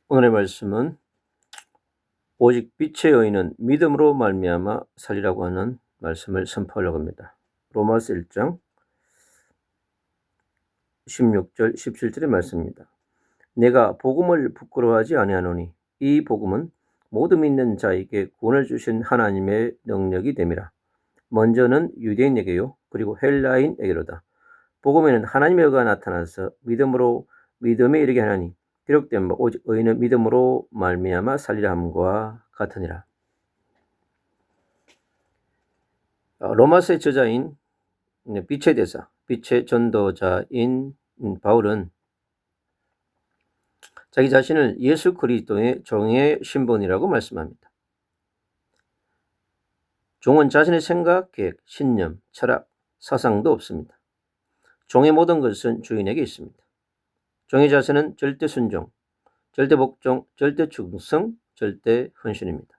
오늘의 말씀은 오직 빛의 여인은 믿음으로 말미암아 살리라고 하는 말씀을 선포하려고 합니다. 로마서 1장 16절 17절의 말씀입니다. 내가 복음을 부끄러워하지 아니하노니 이 복음은 모두 믿는 자에게 구원을 주신 하나님의 능력이 됨이라. 먼저는 유대인에게요 그리고 헬라인에게로다. 복음에는 하나님의 의가 나타나서 믿음으로 믿음에 이르게 하나니 기록된 바 오직 의인은 믿음으로 말미암아 살리라 함과 같으니라. 로마서의 저자인 빛의 대사, 빛의 전도자인 바울은 자기 자신을 예수 그리스도의 종의 신분이라고 말씀합니다. 종은 자신의 생각, 계획, 신념, 철학, 사상도 없습니다. 종의 모든 것은 주인에게 있습니다. 종의 자세는 절대 순종, 절대 복종, 절대 충성, 절대 헌신입니다.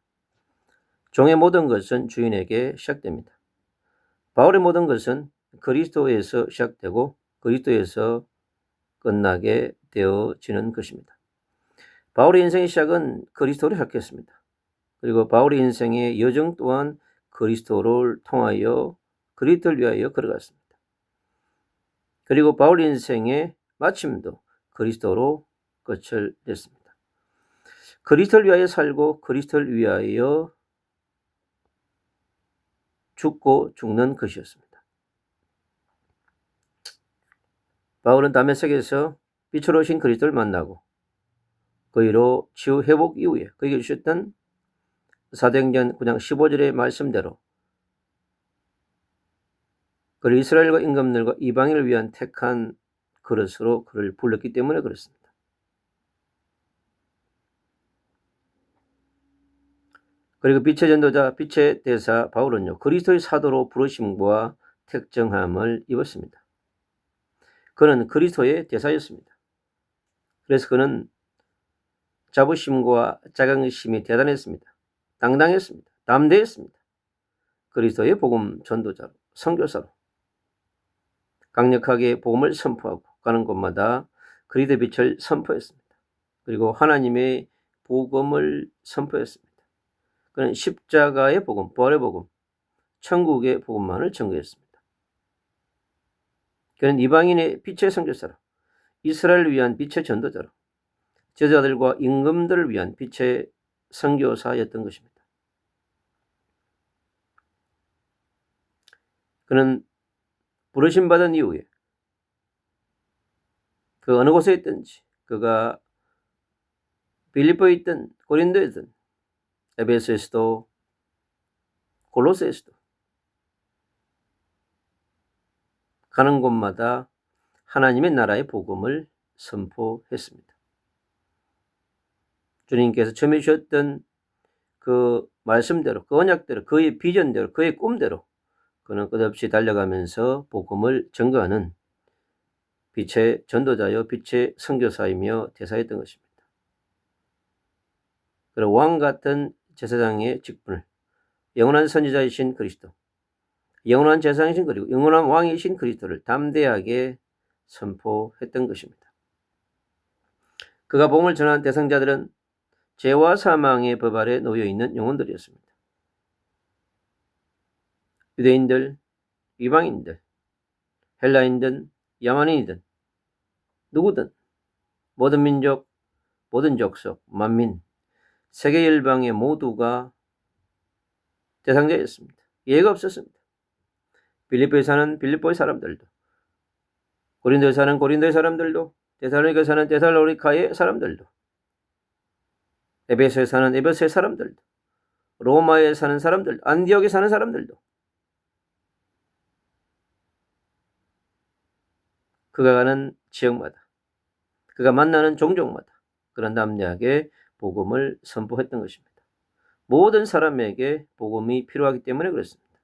종의 모든 것은 주인에게 시작됩니다. 바울의 모든 것은 그리스도에서 시작되고 그리스도에서 끝나게 되어지는 것입니다. 바울의 인생의 시작은 그리스도로 시작했습니다. 그리고 바울의 인생의 여정 또한 그리스도를 통하여 그리스도를 위하여 걸어갔습니다. 그리고 바울 인생의 마침도 그리스도로 끝을 냈습니다. 그리스도를 위하여 살고 그리스도를 위하여 죽고 죽는 것이었습니다. 바울은 다메섹에서 빛으로 오신 그리스도를 만나고 그이로 치유 회복 이후에 그에게 주셨던 사도행전 9장 15절의 말씀대로 그를 이스라엘과 임금들과 이방인을 위한 택한 그릇으로 그를 불렀기 때문에 그렇습니다. 그리고 빛의 전도자, 빛의 대사 바울은요 그리스도의 사도로 부르심과 택정함을 입었습니다. 그는 그리스도의 대사였습니다. 그래서 그는 자부심과 자긍심이 대단했습니다. 당당했습니다. 담대했습니다. 그리스도의 복음 전도자로, 선교사로 강력하게 복음을 선포하고 가는 곳마다 그리스도의 빛을 선포했습니다. 그리고 하나님의 복음을 선포했습니다. 그는 십자가의 복음, 부활의 복음, 천국의 복음만을 전거했습니다. 그는 이방인의 빛의 선교사로, 이스라엘을 위한 빛의 전도자로, 제자들과 임금들을 위한 빛의 선교사였던 것입니다. 그는 부르심받은 이후에 그 어느 곳에 있든지 그가 빌립보에 있든 고린도에 있든 에베소에서도 골로새에서도 가는 곳마다 하나님의 나라의 복음을 선포했습니다. 주님께서 처음에 주셨던 그 말씀대로, 그 언약대로, 그의 비전대로, 그의 꿈대로 그는 끝없이 달려가면서 복음을 전거하는 빛의 전도자요 빛의 선교사이며 대사였던 것입니다. 그리고 왕 같은 제사장의 직분을 영원한 선지자이신 그리스도, 영원한 제사장이신 그리고 영원한 왕이신 그리스도를 담대하게 선포했던 것입니다. 그가 복음을 전한 대상자들은 죄와 사망의 법 아래 놓여 있는 영혼들이었습니다. 유대인들, 이방인들, 헬라인든 야만인이든 누구든 모든 민족, 모든 족속, 만민, 세계 열방의 모두가 대상자였습니다. 예외가 없었습니다. 빌립보에 사는 빌립보의 사람들도, 고린도에 사는 고린도의 사람들도, 데살로니가에 사는 데살로니가의 사람들도, 에베소에 사는 에베소의 사람들도, 로마에 사는 사람들, 안디옥에 사는 사람들도 그가 가는 지역마다, 그가 만나는 종족마다 그런 담대하게 복음을 선포했던 것입니다. 모든 사람에게 복음이 필요하기 때문에 그렇습니다.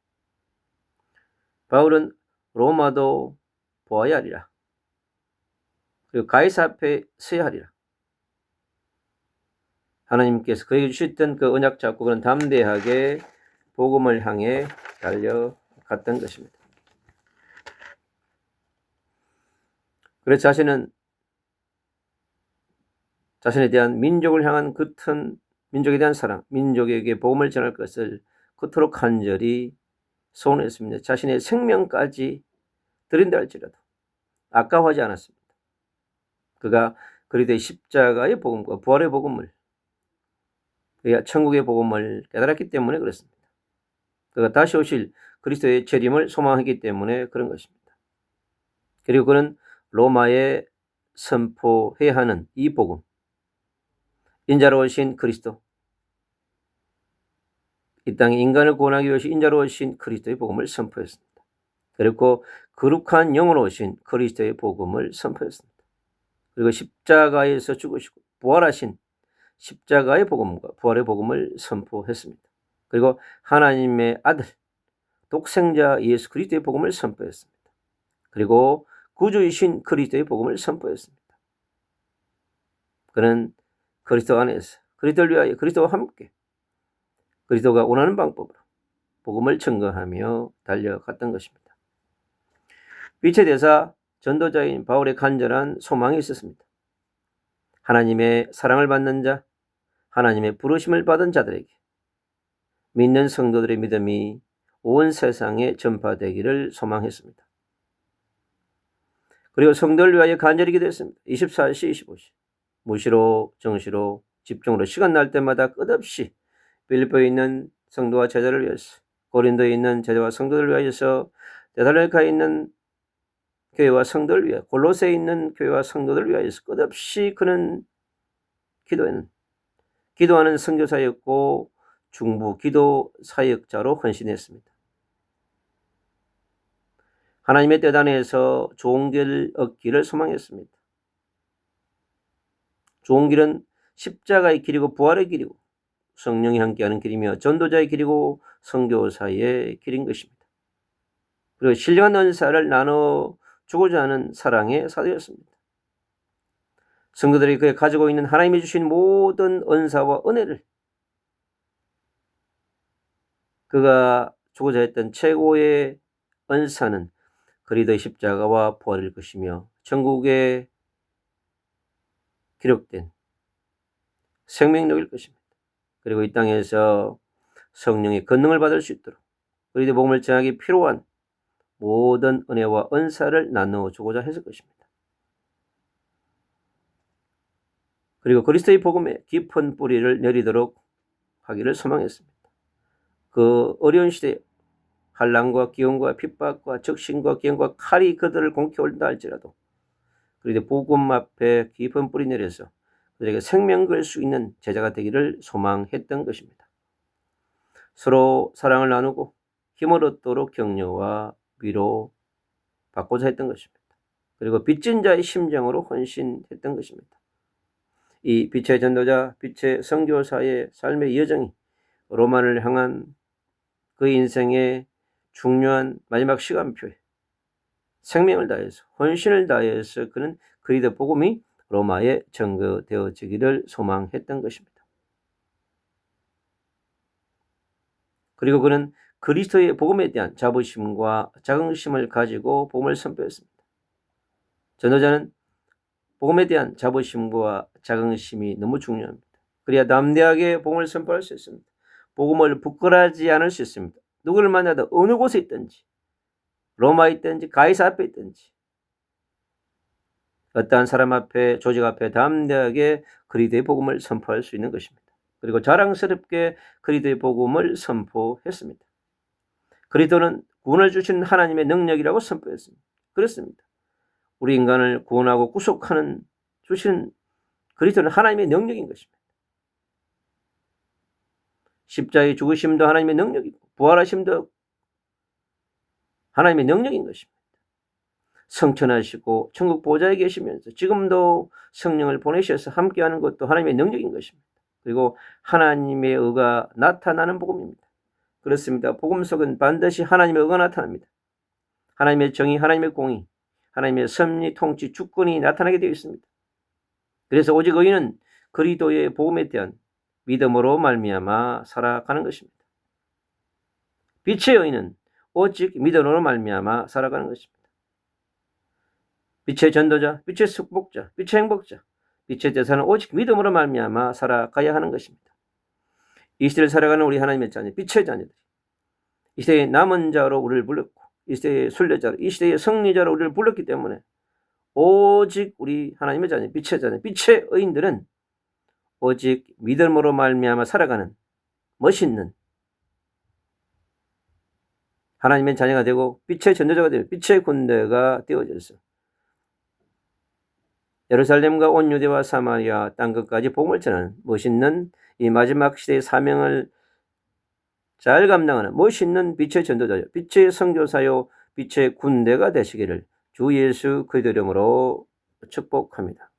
바울은 로마도 보아야 하리라. 그리고 가이사 앞에 서야 하리라. 하나님께서 그에게 주셨던 그 언약 잡고 그런 담대하게 복음을 향해 달려갔던 것입니다. 그래서 자신은 자신에 대한 민족을 향한 그튼 민족에 대한 사랑, 민족에게 복음을 전할 것을 그토록 간절히 소원했습니다. 자신의 생명까지 드린다 할지라도 아까워하지 않았습니다. 그가 그리스도의 십자가의 복음과 부활의 복음을, 그가 천국의 복음을 깨달았기 때문에 그렇습니다. 그가 다시 오실 그리스도의 재림을 소망했기 때문에 그런 것입니다. 그리고 그는 로마에 선포해야 하는 이 복음, 인자로 오신 그리스도, 이 땅에 인간을 구원하기 위해서 인자로 오신 그리스도의 복음을 선포했습니다. 그리고 거룩한 영으로 오신 그리스도의 복음을 선포했습니다. 그리고 십자가에서 죽으시고 부활하신 십자가의 복음과 부활의 복음을 선포했습니다. 그리고 하나님의 아들 독생자 예수 그리스도의 복음을 선포했습니다. 그리고 구주이신 그리스도의 복음을 선포했습니다. 그는 그리스도 안에서 그리스도를 위하여 그리스도와 함께 그리스도가 원하는 방법으로 복음을 증거하며 달려갔던 것입니다. 빛의 대사 전도자인 바울의 간절한 소망이 있었습니다. 하나님의 사랑을 받는 자, 하나님의 부르심을 받은 자들에게 믿는 성도들의 믿음이 온 세상에 전파되기를 소망했습니다. 그리고 성도를 위하여 간절히 기도했습니다. 24시 25시 무시로 정시로 집중으로 시간 날 때마다 끝없이 빌립보에 있는 성도와 제자를 위해서, 고린도에 있는 제자와 성도들을 위하여서, 데살로니가에 있는 교회와 성도를 위하여, 골로새에 있는 교회와 성도들을 위하여서 끝없이 그는 기도하는 선교사였고 중부 기도 사역자로 헌신했습니다. 하나님의 뜻 안에서 좋은 길 얻기를 소망했습니다. 좋은 길은 십자가의 길이고 부활의 길이고 성령이 함께하는 길이며 전도자의 길이고 선교사의 길인 것입니다. 그리고 신령한 은사를 나눠 주고자 하는 사랑의 사도였습니다. 성도들이 그에 가지고 있는 하나님이 주신 모든 은사와 은혜를, 그가 주고자 했던 최고의 은사는 그리스도의 십자가와 부활일 것이며 천국에 기록된 생명력일 것입니다. 그리고 이 땅에서 성령의 권능을 받을 수 있도록 그리스도의 복음을 전하기 필요한 모든 은혜와 은사를 나누어주고자 했을 것입니다. 그리고 그리스도의 복음에 깊은 뿌리를 내리도록 하기를 소망했습니다. 그 어려운 시대에 환난과 기근과 핍박과 적신과 기근과 칼이 그들을 공켜올린다 할지라도 그리스도의 복음 앞에 깊은 뿌리 내려서 그들에게 생명 걸 수 있는 제자가 되기를 소망했던 것입니다. 서로 사랑을 나누고 힘을 얻도록 격려와 위로 받고자 했던 것입니다. 그리고 빚진 자의 심정으로 헌신했던 것입니다. 이 빛의 전도자, 빛의 선교사의 삶의 여정이 로마를 향한 그 인생의 중요한 마지막 시간표에 생명을 다해서 헌신을 다해서 그는 그리스도 복음이 로마에 전거되어지기를 소망했던 것입니다. 그리고 그는 그리스도의 복음에 대한 자부심과 자긍심을 가지고 복음을 선포했습니다. 전도자는 복음에 대한 자부심과 자긍심이 너무 중요합니다. 그래야 담대하게 복음을 선포할 수 있습니다. 복음을 부끄러워하지 않을 수 있습니다. 누구를 만나도 어느 곳에 있든지, 로마에 있든지 가이사 앞에 있든지 어떠한 사람 앞에, 조직 앞에 담대하게 그리스도의 복음을 선포할 수 있는 것입니다. 그리고 자랑스럽게 그리스도의 복음을 선포했습니다. 그리스도는 구원을 주시는 하나님의 능력이라고 선포했습니다. 그렇습니다. 우리 인간을 구원하고 구속하는 주시는 그리스도는 하나님의 능력인 것입니다. 십자가의 죽으심도 하나님의 능력이고 부활하심도 하나님의 능력인 것입니다. 성천하시고 천국 보좌에 계시면서 지금도 성령을 보내셔서 함께하는 것도 하나님의 능력인 것입니다. 그리고 하나님의 의가 나타나는 복음입니다. 그렇습니다. 복음 속은 반드시 하나님의 의가 나타납니다. 하나님의 정의, 하나님의 공의, 하나님의 섭리, 통치, 주권이 나타나게 되어 있습니다. 그래서 오직 의인은 그리스도의 복음에 대한 믿음으로 말미암아 살아가는 것입니다. 빛의 의인은 오직 믿음으로 말미암아 살아가는 것입니다. 빛의 전도자, 빛의 축복자, 빛의 행복자, 빛의 대사는 오직 믿음으로 말미암아 살아가야 하는 것입니다. 이 시대를 살아가는 우리 하나님의 자녀, 빛의 자녀들이 이 시대의 남은 자로 우리를 불렀고 이 시대의 순례자로, 이 시대의 승리자로 우리를 불렀기 때문에 오직 우리 하나님의 자녀, 빛의 자녀, 빛의 의인들은 오직 믿음으로 말미암아 살아가는 멋있는 하나님의 자녀가 되고 빛의 전도자가 되고 빛의 군대가 되어져서 예루살렘과 온 유대와 사마리아 땅끝까지 복음을 전하는 멋있는 이 마지막 시대의 사명을 잘 감당하는 멋있는 빛의 전도자요, 빛의 선교사요, 빛의 군대가 되시기를 주 예수 그리스도 이름으로 축복합니다.